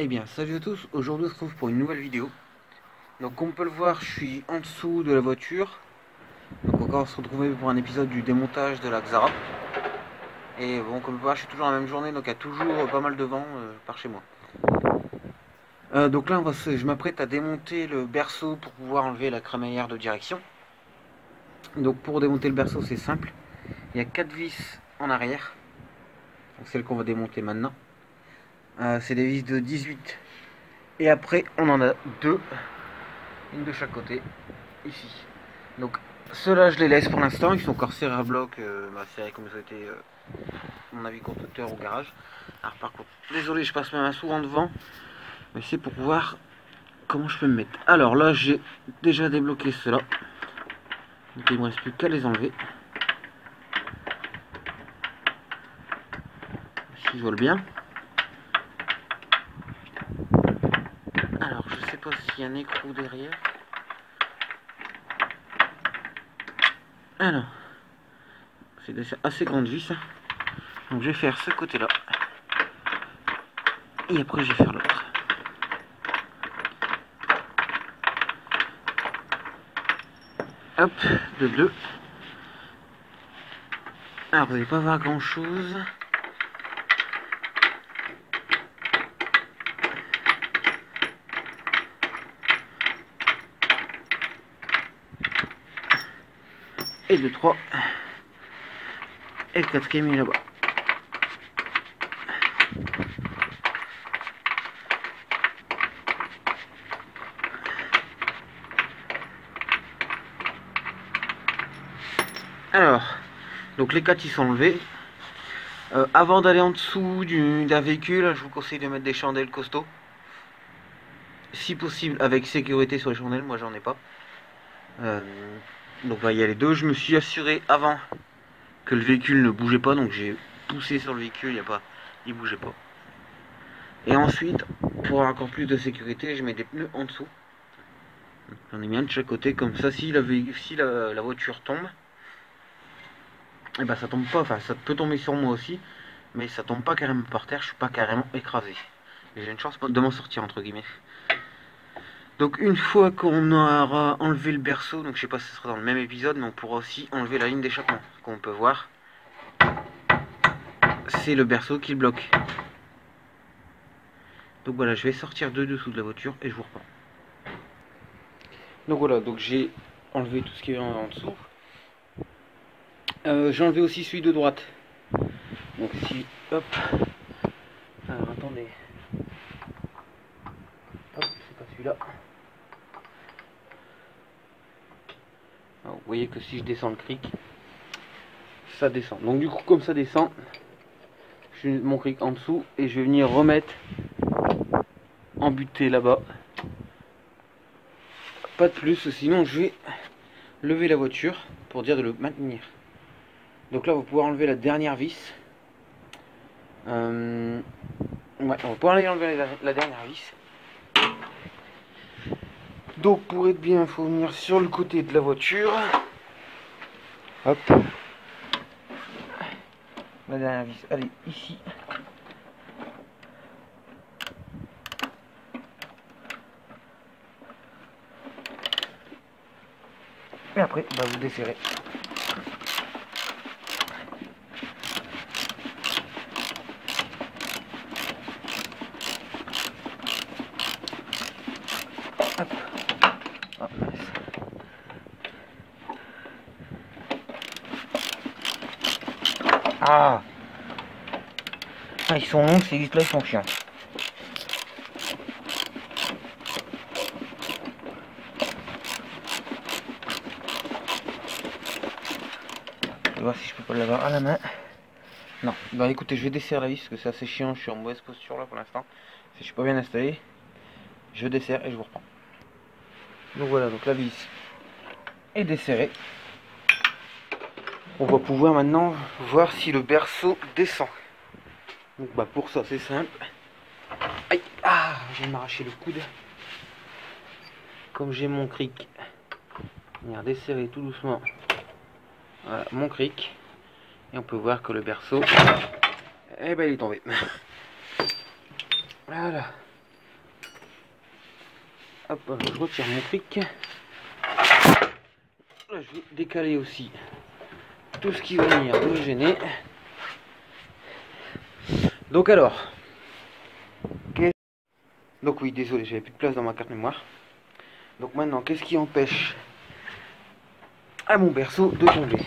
Eh bien, salut à tous, aujourd'hui on se retrouve pour une nouvelle vidéo. Donc comme on peut le voir, je suis en dessous de la voiture. Donc on va se retrouver pour un épisode du démontage de la Xara. Et bon, comme on peut voir, je suis toujours dans la même journée, donc il y a toujours pas mal de vent par chez moi. Donc là, je m'apprête à démonter le berceau pour pouvoir enlever la crémaillère de direction. Donc pour démonter le berceau, c'est simple. Il y a 4 vis en arrière. Donc celle qu'on va démonter maintenant. C'est des vis de 18. Et après, on en a 2. Une de chaque côté, ici. Donc ceux-là je les laisse pour l'instant, ils sont encore serrés à bloc, serrés comme ça a été mon avis constructeur au garage. Alors par contre, désolé, je passe ma main souvent devant, mais c'est pour voir comment je peux me mettre. Alors là j'ai déjà débloqué ceux-là, donc il ne me reste plus qu'à les enlever. Si je vole bien. Alors je sais pas s'il y a un écrou derrière. Alors, c'est des assez grandes vis. Donc je vais faire ce côté-là. Et après je vais faire l'autre. Hop, de 2. Alors vous n'allez pas voir grand chose. Et de 3. Et le quatrième est là-bas. Alors, donc les 4 ils sont enlevés. Avant d'aller en dessous d'un véhicule, je vous conseille de mettre des chandelles costauds. Si possible avec sécurité sur les chandelles, moi j'en ai pas. Donc il y a les deux, je me suis assuré avant que le véhicule ne bougeait pas, donc j'ai poussé sur le véhicule, il bougeait pas. Et ensuite, pour avoir encore plus de sécurité, je mets des pneus en dessous. J'en ai mis un de chaque côté, comme ça si la voiture tombe, et ben ça tombe pas, enfin ça peut tomber sur moi aussi, mais ça tombe pas carrément par terre, je suis pas carrément écrasé. J'ai une chance de m'en sortir entre guillemets. Donc une fois qu'on aura enlevé le berceau, donc je sais pas si ce sera dans le même épisode, mais on pourra aussi enlever la ligne d'échappement. Comme on peut voir, c'est le berceau qui le bloque. Donc voilà, je vais sortir de dessous de la voiture et je vous reprends. Donc voilà, donc j'ai enlevé tout ce qui est en dessous. J'ai enlevé aussi celui de droite. Donc si, hop, alors attendez, hop, c'est pas celui-là. Alors, vous voyez que si je descends le cric, ça descend. Donc du coup, comme ça descend, je mets mon cric en dessous et je vais venir remettre embuté là-bas. Pas de plus, sinon je vais lever la voiture pour dire de le maintenir. Donc là, on va pouvoir enlever la dernière vis. Ouais, on va pouvoir aller enlever la dernière vis. Donc pour être bien, il faut venir sur le côté de la voiture. Hop. La dernière vis, allez, ici. Et après, bah, vous desserrez. Hop. Oh, mince. Ah, ils sont longs, ces vis là ils sont chiants. Je vais voir si je peux pas l'avoir à la main. Non, bah écoutez, je vais desserrer la vis parce que c'est assez chiant, je suis en mauvaise posture là pour l'instant. Si je suis pas bien installé, je desserre et je vous reprends. Donc voilà, donc la vis est desserrée. On va pouvoir maintenant voir si le berceau descend. Donc bah pour ça c'est simple. Aïe, ah, je viens de m'arracher le coude. Comme j'ai mon cric, venir desserrer tout doucement. Voilà mon cric. Et on peut voir que le berceau, eh ben il est tombé. Voilà. Hop, je retire mon truc. Là, je vais décaler aussi tout ce qui va venir me gêner. Donc alors, donc oui, désolé, j'avais plus de place dans ma carte mémoire. Donc maintenant, qu'est-ce qui empêche à mon berceau de tomber?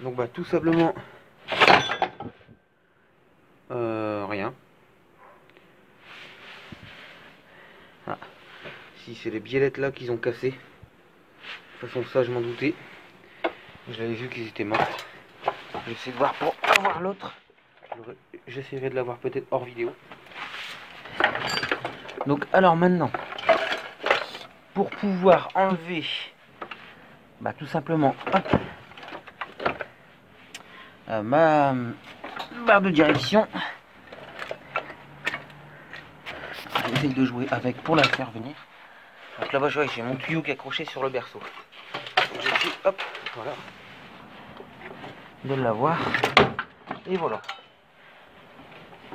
Donc bah tout simplement rien. Ah, si c'est les biellettes là qu'ils ont cassé. De toute façon ça je m'en doutais. Je l'avais vu qu'ils étaient morts. J'essaie de voir pour avoir l'autre. J'essaierai de l'avoir peut-être hors vidéo. Donc alors maintenant, pour pouvoir enlever, bah tout simplement, hop, ma barre de direction, j'essaye de jouer avec pour la faire venir. Donc là-bas, j'ai mon tuyau qui est accroché sur le berceau. Donc j'essaie, hop, voilà, de l'avoir. Et voilà.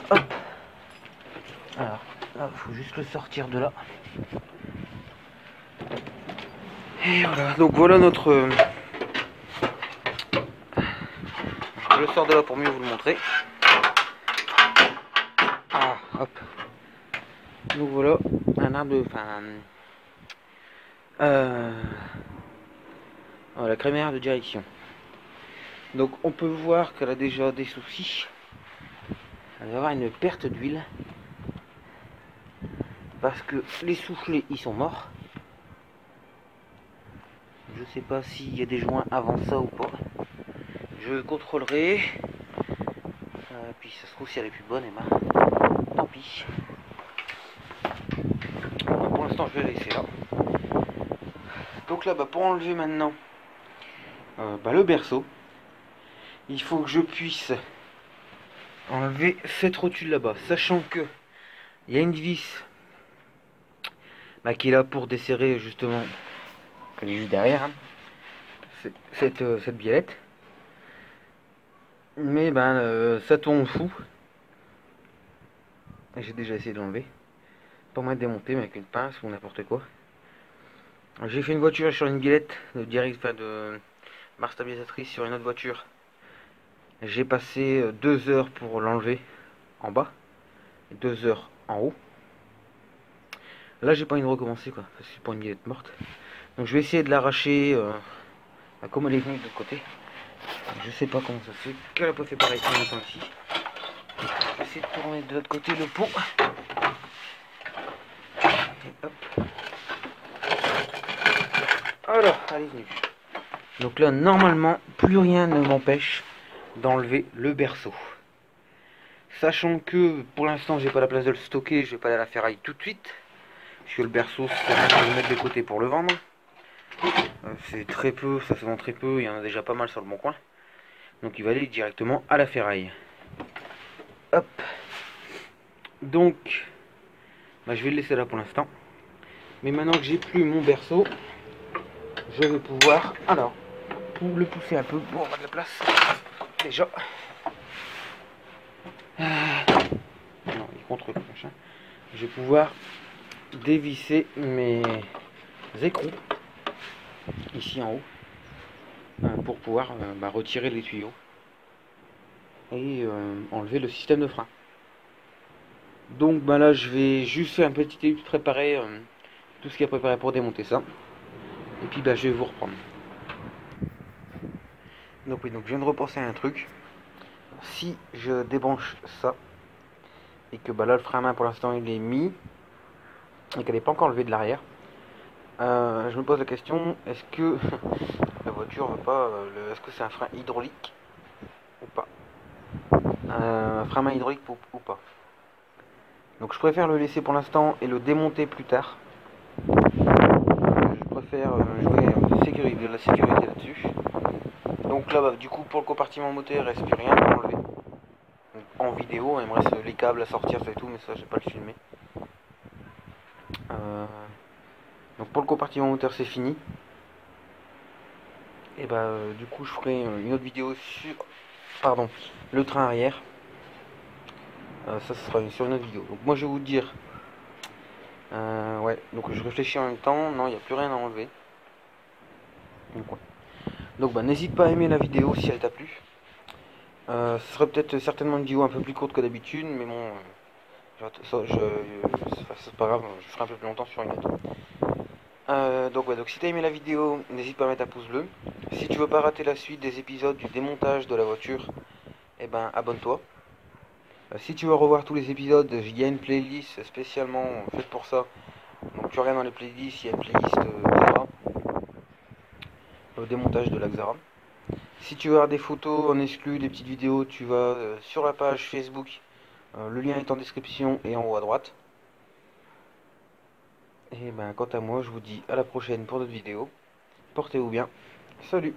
Hop. Alors, là, il faut juste le sortir de là. Et voilà, donc voilà notre... Je le sors de là pour mieux vous le montrer. Ah, hop. Donc voilà, un arbre de... Enfin... la crémaillère de direction. Donc on peut voir qu'elle a déjà des soucis. Elle va avoir une perte d'huile. Parce que les soufflets, ils sont morts. Je sais pas s'il y a des joints avant ça ou pas. Je contrôlerai. Puis ça se trouve si elle est plus bonne, et ben tant pis. Pour l'instant je vais la laisser là. Donc là pour enlever maintenant le berceau, il faut que je puisse enlever cette rotule là-bas, sachant que il y a une vis qui est là pour desserrer justement les vis derrière, hein, cette biellette. Mais ça tourne fou. J'ai déjà essayé de l'enlever. Pas moyen de démonter, mais avec une pince ou n'importe quoi. J'ai fait une voiture sur une biellette de barre stabilisatrice sur une autre voiture. J'ai passé 2 heures pour l'enlever en bas, 2 heures en haut. Là j'ai pas envie de recommencer quoi, parce que c'est pour une biellette morte. Donc je vais essayer de l'arracher comme elle est venue de l'autre côté. Je sais pas comment ça se fait qu'elle a pas fait pareil en même temps ici. Je vais essayer de tourner de l'autre côté le pot. Et hop. Alors, elle est venue. Donc là normalement plus rien ne m'empêche d'enlever le berceau. Sachant que pour l'instant j'ai pas la place de le stocker, je vais pas aller à la ferraille tout de suite. Puisque le berceau c'est rien que je vais le mettre de côté pour le vendre. C'est très peu, ça se vend très peu, il y en a déjà pas mal sur le bon coin. Donc il va aller directement à la ferraille. Hop. Donc je vais le laisser là pour l'instant. Mais maintenant que j'ai plus mon berceau, je vais pouvoir pour le pousser un peu pour avoir de la place. Déjà. Non, il est contre le machin. Je vais pouvoir dévisser mes écrous ici en haut pour pouvoir retirer les tuyaux et enlever le système de frein. Donc là je vais juste faire un petit étude préparer tout ce qui est préparé pour démonter ça et puis je vais vous reprendre. Donc oui, donc je viens de repenser à un truc. Si je débranche ça et que là le frein à main pour l'instant il est mis et qu'elle n'est pas encore enlevée de l'arrière, je me pose la question, est-ce que la voiture veut pas est-ce que c'est un frein hydraulique ou pas, un frein à main hydraulique ou pas. Donc je préfère le laisser pour l'instant et le démonter plus tard. Je préfère jouer de la sécurité là-dessus. Donc là du coup pour le compartiment moteur il reste plus rien à enlever. Donc, en vidéo il me reste les câbles à sortir, ça et tout, mais ça j'ai pas le filmer. Donc pour le compartiment moteur c'est fini. Et du coup je ferai une autre vidéo sur le train arrière. Ça sera sur une autre vidéo. Donc moi je vais vous dire, ouais, donc je réfléchis en même temps, non, il n'y a plus rien à enlever. Donc, ouais. Donc bah n'hésite pas à aimer la vidéo si elle t'a plu. Ce serait peut-être certainement une vidéo un peu plus courte que d'habitude, mais bon, c'est pas grave, je ferai un peu plus longtemps sur une autre. Donc, ouais, donc si t'as aimé la vidéo, n'hésite pas à mettre un pouce bleu. Si tu veux pas rater la suite des épisodes du démontage de la voiture, eh ben abonne-toi. Si tu veux revoir tous les épisodes, il y a une playlist spécialement faite pour ça. Donc tu regardes dans les playlists, il y a une playlist Xara, démontage de la Xara. Si tu veux avoir des photos en exclu, des petites vidéos, tu vas sur la page Facebook. Le lien est en description et en haut à droite. Et ben quant à moi, je vous dis à la prochaine pour d'autres vidéos. Portez-vous bien. Salut!